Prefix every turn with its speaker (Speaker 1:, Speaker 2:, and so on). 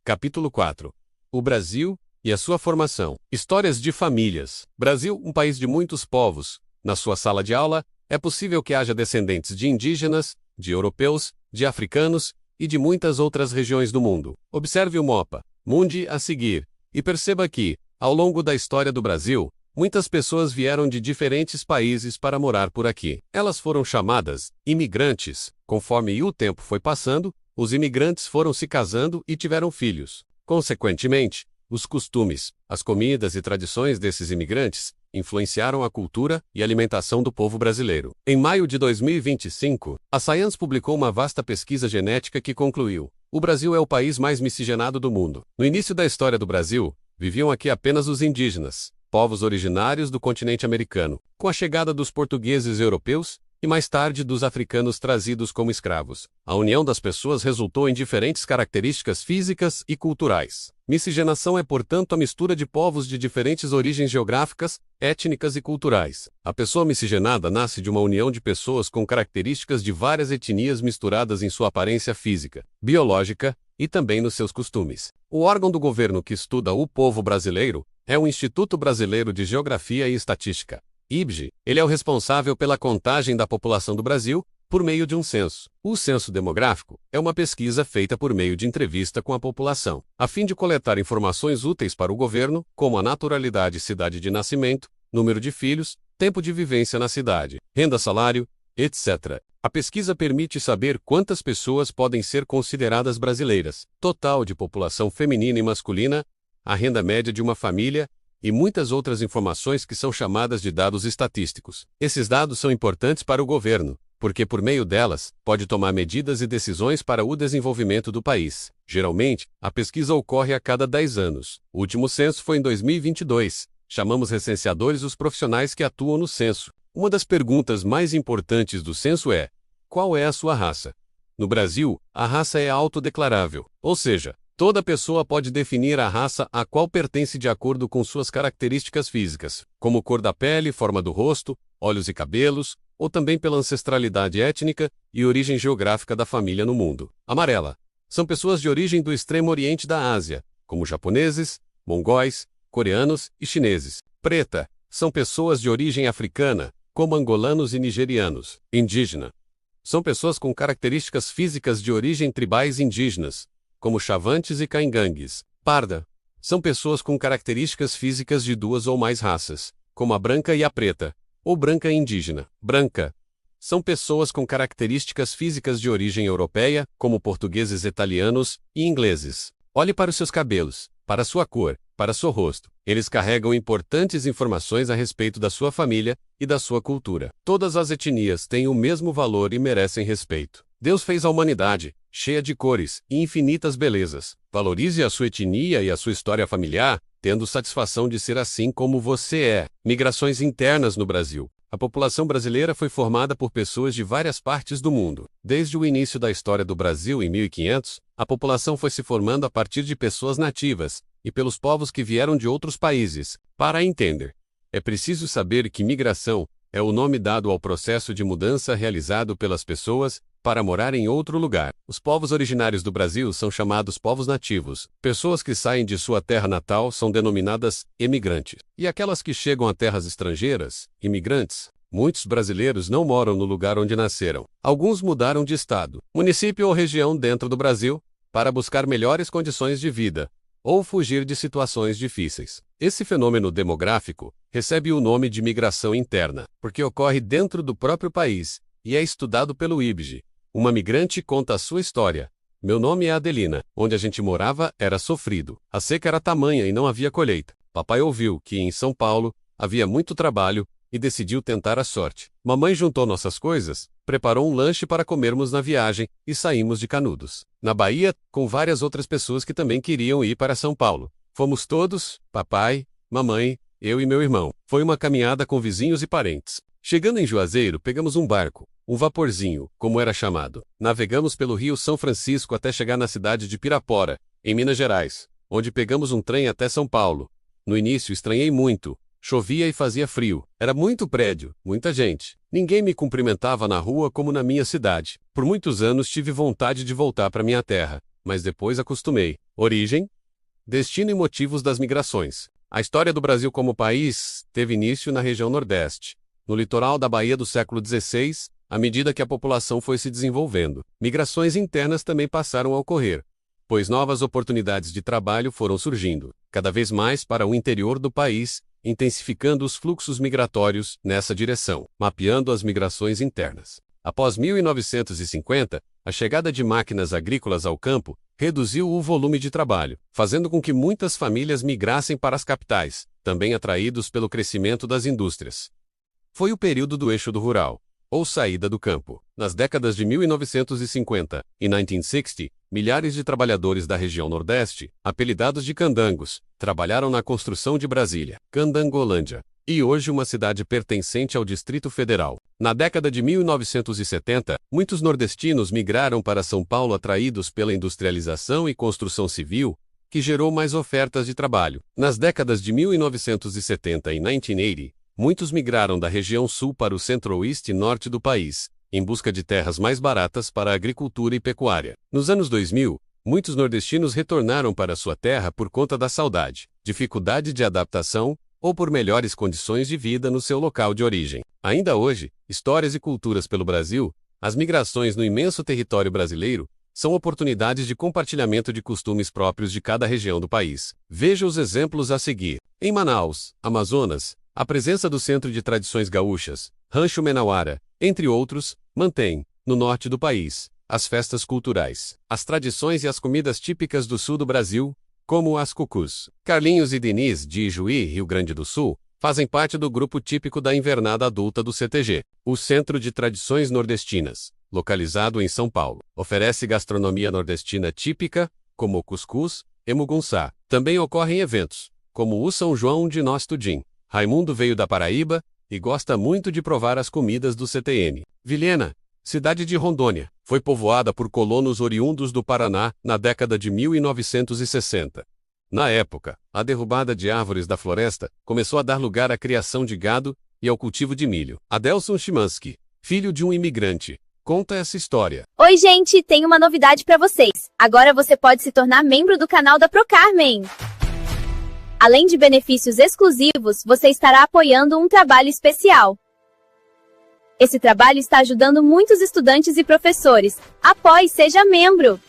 Speaker 1: Capítulo 4. O Brasil e a sua formação. Histórias de famílias. Brasil, um país de muitos povos. Na sua sala de aula, é possível que haja descendentes de indígenas, de europeus, de africanos e de muitas outras regiões do mundo. Observe o mapa mundi a seguir e perceba que, ao longo da história do Brasil, muitas pessoas vieram de diferentes países para morar por aqui. Elas foram chamadas imigrantes. Conforme o tempo foi passando, os imigrantes foram se casando e tiveram filhos. Consequentemente, os costumes, as comidas e tradições desses imigrantes influenciaram a cultura e alimentação do povo brasileiro. Em maio de 2025, a Science publicou uma vasta pesquisa genética que concluiu: o Brasil é o país mais miscigenado do mundo. No início da história do Brasil, viviam aqui apenas os indígenas, povos originários do continente americano. Com a chegada dos portugueses e europeus, e mais tarde dos africanos trazidos como escravos, a união das pessoas resultou em diferentes características físicas e culturais. Miscigenação é, portanto, a mistura de povos de diferentes origens geográficas, étnicas e culturais. A pessoa miscigenada nasce de uma união de pessoas com características de várias etnias misturadas em sua aparência física, biológica e também nos seus costumes. O órgão do governo que estuda o povo brasileiro é o Instituto Brasileiro de Geografia e Estatística, IBGE. Ele é o responsável pela contagem da população do Brasil por meio de um censo. O censo demográfico é uma pesquisa feita por meio de entrevista com a população, a fim de coletar informações úteis para o governo, como a naturalidade e cidade de nascimento, número de filhos, tempo de vivência na cidade, renda, salário, etc. A pesquisa permite saber quantas pessoas podem ser consideradas brasileiras, total de população feminina e masculina, a renda média de uma família, e muitas outras informações que são chamadas de dados estatísticos. Esses dados são importantes para o governo, porque por meio delas, pode tomar medidas e decisões para o desenvolvimento do país. Geralmente, a pesquisa ocorre a cada 10 anos. O último censo foi em 2022. Chamamos recenseadores os profissionais que atuam no censo. Uma das perguntas mais importantes do censo é: qual é a sua raça? No Brasil, a raça é autodeclarável, ou seja, toda pessoa pode definir a raça a qual pertence de acordo com suas características físicas, como cor da pele, forma do rosto, olhos e cabelos, ou também pela ancestralidade étnica e origem geográfica da família no mundo. Amarela. São pessoas de origem do extremo oriente da Ásia, como japoneses, mongóis, coreanos e chineses. Preta. São pessoas de origem africana, como angolanos e nigerianos. Indígena. São pessoas com características físicas de origem tribais indígenas, como chavantes e caingangues. Parda. São pessoas com características físicas de duas ou mais raças, como a branca e a preta, ou branca e indígena. Branca. São pessoas com características físicas de origem europeia, como portugueses, italianos e ingleses. Olhe para os seus cabelos, para sua cor, para seu rosto. Eles carregam importantes informações a respeito da sua família e da sua cultura. Todas as etnias têm o mesmo valor e merecem respeito. Deus fez a humanidade, cheia de cores e infinitas belezas. Valorize a sua etnia e a sua história familiar, tendo satisfação de ser assim como você é. Migrações internas no Brasil. A população brasileira foi formada por pessoas de várias partes do mundo. Desde o início da história do Brasil em 1500, a população foi se formando a partir de pessoas nativas e pelos povos que vieram de outros países. Para entender, é preciso saber que migração é o nome dado ao processo de mudança realizado pelas pessoas para morar em outro lugar. Os povos originários do Brasil são chamados povos nativos. Pessoas que saem de sua terra natal são denominadas emigrantes. E aquelas que chegam a terras estrangeiras, imigrantes. Muitos brasileiros não moram no lugar onde nasceram. Alguns mudaram de estado, município ou região dentro do Brasil para buscar melhores condições de vida ou fugir de situações difíceis. Esse fenômeno demográfico recebe o nome de migração interna, porque ocorre dentro do próprio país e é estudado pelo IBGE. Uma migrante conta a sua história. Meu nome é Adelina. Onde a gente morava era sofrido. A seca era tamanha e não havia colheita. Papai ouviu que em São Paulo havia muito trabalho e decidiu tentar a sorte. Mamãe juntou nossas coisas, preparou um lanche para comermos na viagem e saímos de Canudos, na Bahia, com várias outras pessoas que também queriam ir para São Paulo. Fomos todos, papai, mamãe, eu e meu irmão. Foi uma caminhada com vizinhos e parentes. Chegando em Juazeiro, pegamos um barco, um vaporzinho, como era chamado. Navegamos pelo Rio São Francisco até chegar na cidade de Pirapora, em Minas Gerais, onde pegamos um trem até São Paulo. No início estranhei muito. Chovia e fazia frio. Era muito prédio, muita gente. Ninguém me cumprimentava na rua como na minha cidade. Por muitos anos tive vontade de voltar para minha terra. mas depois acostumei. Origem, destino e motivos das migrações. A história do Brasil como país teve início na região Nordeste, no litoral da Bahia do século XVI, à medida que a população foi se desenvolvendo. Migrações internas também passaram a ocorrer, pois novas oportunidades de trabalho foram surgindo, cada vez mais para o interior do país, intensificando os fluxos migratórios nessa direção, mapeando as migrações internas. Após 1950, a chegada de máquinas agrícolas ao campo reduziu o volume de trabalho, fazendo com que muitas famílias migrassem para as capitais, também atraídos pelo crescimento das indústrias. Foi o período do eixo do rural, ou saída do campo. Nas décadas de 1950 e 1960, milhares de trabalhadores da região Nordeste, apelidados de candangos, trabalharam na construção de Brasília, Candangolândia, e hoje uma cidade pertencente ao Distrito Federal. Na década de 1970, muitos nordestinos migraram para São Paulo atraídos pela industrialização e construção civil, que gerou mais ofertas de trabalho. Nas décadas de 1970 e 1980, muitos migraram da região sul para o centro-oeste e norte do país, em busca de terras mais baratas para a agricultura e pecuária. Nos anos 2000, muitos nordestinos retornaram para sua terra por conta da saudade, dificuldade de adaptação ou por melhores condições de vida no seu local de origem. Ainda hoje, histórias e culturas pelo Brasil, as migrações no imenso território brasileiro são oportunidades de compartilhamento de costumes próprios de cada região do país. Veja os exemplos a seguir. Em Manaus, Amazonas, a presença do Centro de Tradições Gaúchas, Rancho Menauara, entre outros, mantém, no norte do país, as festas culturais, as tradições e as comidas típicas do sul do Brasil, como as cucus. Carlinhos e Denise, de Ijuí, Rio Grande do Sul, fazem parte do grupo típico da invernada adulta do CTG. O Centro de Tradições Nordestinas, localizado em São Paulo, oferece gastronomia nordestina típica, como o cuscuz e mugunçá. Também ocorrem eventos, como o São João de Nós Tudim. Raimundo veio da Paraíba e gosta muito de provar as comidas do CTN. Vilhena, cidade de Rondônia, foi povoada por colonos oriundos do Paraná na década de 1960. Na época, a derrubada de árvores da floresta começou a dar lugar à criação de gado e ao cultivo de milho. Adelson Chimansky, filho de um imigrante, conta essa história.
Speaker 2: Oi, gente, tenho uma novidade para vocês. Agora você pode se tornar membro do canal da Procarmen. Além de benefícios exclusivos, você estará apoiando um trabalho especial. Esse trabalho está ajudando muitos estudantes e professores. Apoie e seja membro!